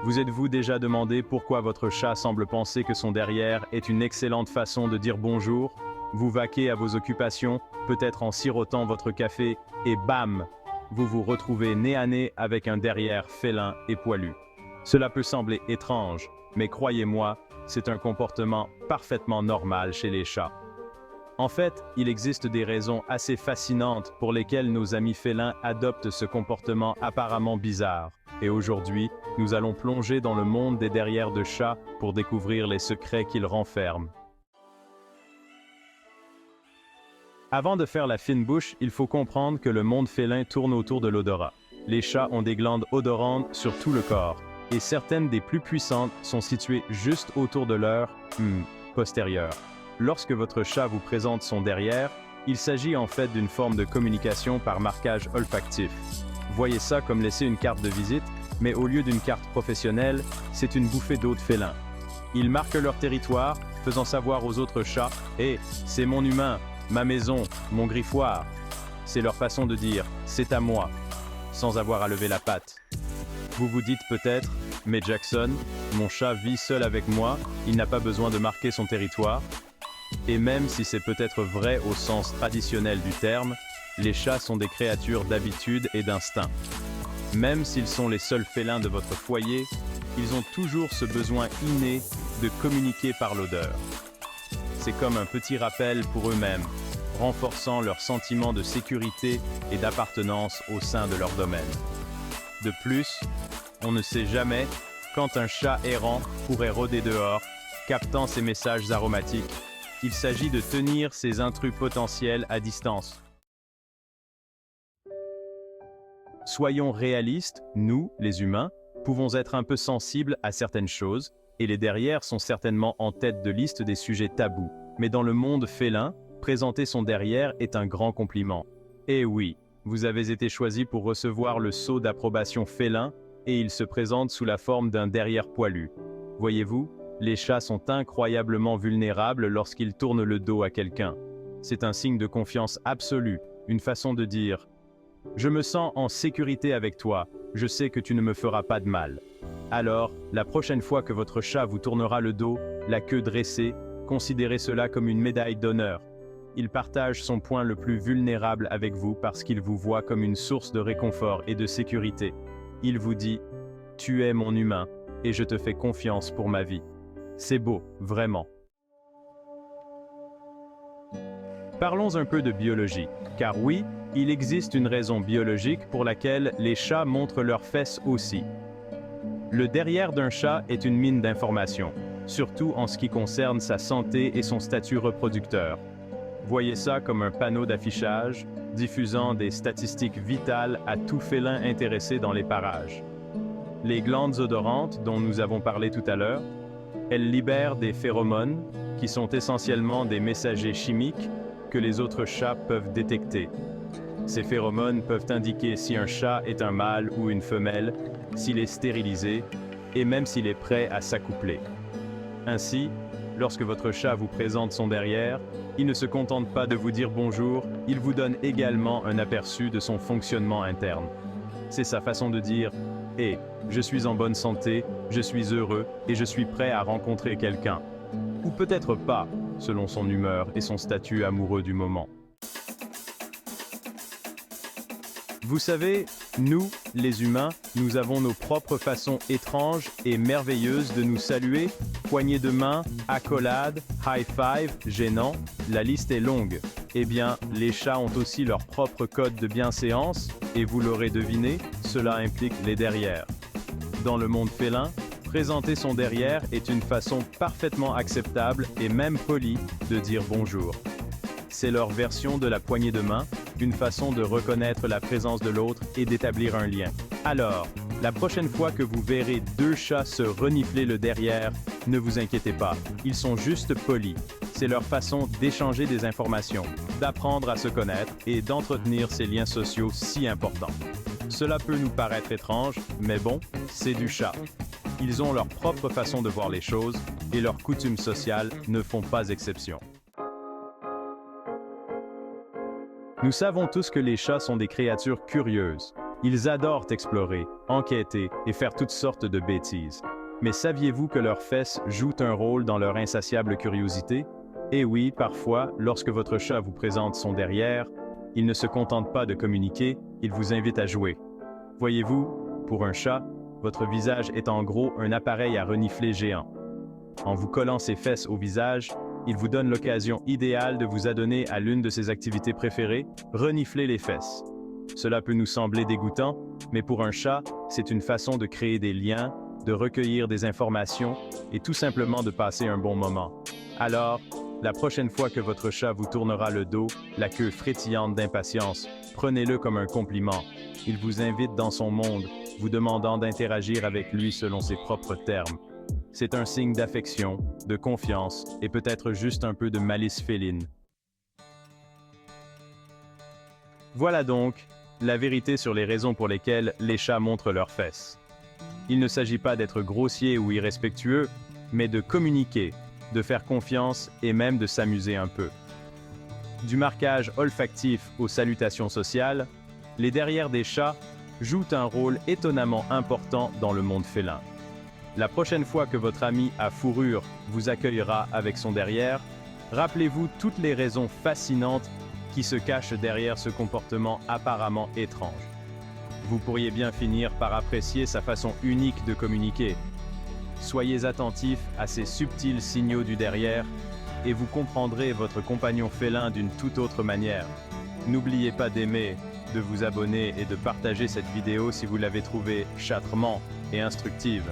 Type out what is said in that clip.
Vous êtes-vous déjà demandé pourquoi votre chat semble penser que son derrière est une excellente façon de dire bonjour? Vous vaquez à vos occupations, peut-être en sirotant votre café, et bam! Vous vous retrouvez nez à nez avec un derrière félin et poilu. Cela peut sembler étrange, mais croyez-moi, c'est un comportement parfaitement normal chez les chats. En fait, il existe des raisons assez fascinantes pour lesquelles nos amis félins adoptent ce comportement apparemment bizarre. Et aujourd'hui, nous allons plonger dans le monde des derrières de chats pour découvrir les secrets qu'ils renferment. Avant de faire la fine bouche, il faut comprendre que le monde félin tourne autour de l'odorat. Les chats ont des glandes odorantes sur tout le corps, et certaines des plus puissantes sont situées juste autour de leur postérieur. Lorsque votre chat vous présente son derrière, il s'agit en fait d'une forme de communication par marquage olfactif. Voyez ça comme laisser une carte de visite, mais au lieu d'une carte professionnelle, c'est une bouffée d'eau de félin. Ils marquent leur territoire, faisant savoir aux autres chats « Hé, c'est mon humain, ma maison, mon griffoir ». C'est leur façon de dire « C'est à moi », sans avoir à lever la patte. Vous vous dites peut-être « Mais Jackson, mon chat vit seul avec moi, il n'a pas besoin de marquer son territoire ». Et même si c'est peut-être vrai au sens traditionnel du terme, les chats sont des créatures d'habitude et d'instinct. Même s'ils sont les seuls félins de votre foyer, ils ont toujours ce besoin inné de communiquer par l'odeur. C'est comme un petit rappel pour eux-mêmes, renforçant leur sentiment de sécurité et d'appartenance au sein de leur domaine. De plus, on ne sait jamais quand un chat errant pourrait rôder dehors, captant ces messages aromatiques. Il s'agit de tenir ces intrus potentiels à distance. Soyons réalistes, nous, les humains, pouvons être un peu sensibles à certaines choses, et les derrières sont certainement en tête de liste des sujets tabous. Mais dans le monde félin, présenter son derrière est un grand compliment. Et oui, vous avez été choisi pour recevoir le sceau d'approbation félin, et il se présente sous la forme d'un derrière poilu. Voyez-vous, les chats sont incroyablement vulnérables lorsqu'ils tournent le dos à quelqu'un. C'est un signe de confiance absolue, une façon de dire « Je me sens en sécurité avec toi, je sais que tu ne me feras pas de mal ». Alors, la prochaine fois que votre chat vous tournera le dos, la queue dressée, considérez cela comme une médaille d'honneur. Il partage son point le plus vulnérable avec vous parce qu'il vous voit comme une source de réconfort et de sécurité. Il vous dit « Tu es mon humain, et je te fais confiance pour ma vie ». C'est beau, vraiment. Parlons un peu de biologie, car oui, il existe une raison biologique pour laquelle les chats montrent leurs fesses aussi. Le derrière d'un chat est une mine d'informations, surtout en ce qui concerne sa santé et son statut reproducteur. Voyez ça comme un panneau d'affichage, diffusant des statistiques vitales à tout félin intéressé dans les parages. Les glandes odorantes, dont nous avons parlé tout à l'heure, elles libèrent des phéromones, qui sont essentiellement des messagers chimiques que les autres chats peuvent détecter. Ces phéromones peuvent indiquer si un chat est un mâle ou une femelle, s'il est stérilisé, et même s'il est prêt à s'accoupler. Ainsi, lorsque votre chat vous présente son derrière, il ne se contente pas de vous dire bonjour, il vous donne également un aperçu de son fonctionnement interne. C'est sa façon de dire « Hé, je suis en bonne santé, je suis heureux et je suis prêt à rencontrer quelqu'un. » Ou peut-être pas, selon son humeur et son statut amoureux du moment. Vous savez, nous, les humains, nous avons nos propres façons étranges et merveilleuses de nous saluer, poignées de main, accolades, high five, gênant, la liste est longue. Eh bien, les chats ont aussi leur propre code de bienséance, et vous l'aurez deviné, cela implique les derrières. Dans le monde félin, présenter son derrière est une façon parfaitement acceptable et même polie de dire bonjour. C'est leur version de la poignée de main, une façon de reconnaître la présence de l'autre et d'établir un lien. Alors, la prochaine fois que vous verrez deux chats se renifler le derrière, ne vous inquiétez pas, ils sont juste polis. C'est leur façon d'échanger des informations, d'apprendre à se connaître et d'entretenir ces liens sociaux si importants. Cela peut nous paraître étrange, mais bon, c'est du chat. Ils ont leur propre façon de voir les choses et leurs coutumes sociales ne font pas exception. Nous savons tous que les chats sont des créatures curieuses. Ils adorent explorer, enquêter et faire toutes sortes de bêtises. Mais saviez-vous que leurs fesses jouent un rôle dans leur insatiable curiosité? Et oui, parfois, lorsque votre chat vous présente son derrière, il ne se contente pas de communiquer, il vous invite à jouer. Voyez-vous, pour un chat, votre visage est en gros un appareil à renifler géant. En vous collant ses fesses au visage, il vous donne l'occasion idéale de vous adonner à l'une de ses activités préférées, renifler les fesses. Cela peut nous sembler dégoûtant, mais pour un chat, c'est une façon de créer des liens, de recueillir des informations et tout simplement de passer un bon moment. Alors, la prochaine fois que votre chat vous tournera le dos, la queue frétillante d'impatience, prenez-le comme un compliment. Il vous invite dans son monde, vous demandant d'interagir avec lui selon ses propres termes. C'est un signe d'affection, de confiance et peut-être juste un peu de malice féline. Voilà donc la vérité sur les raisons pour lesquelles les chats montrent leurs fesses. Il ne s'agit pas d'être grossier ou irrespectueux, mais de communiquer, de faire confiance et même de s'amuser un peu. Du marquage olfactif aux salutations sociales, les derrières des chats jouent un rôle étonnamment important dans le monde félin. La prochaine fois que votre ami à fourrure vous accueillera avec son derrière, rappelez-vous toutes les raisons fascinantes qui se cachent derrière ce comportement apparemment étrange. Vous pourriez bien finir par apprécier sa façon unique de communiquer. Soyez attentif à ces subtils signaux du derrière et vous comprendrez votre compagnon félin d'une toute autre manière. N'oubliez pas d'aimer, de vous abonner et de partager cette vidéo si vous l'avez trouvée charmante et instructive.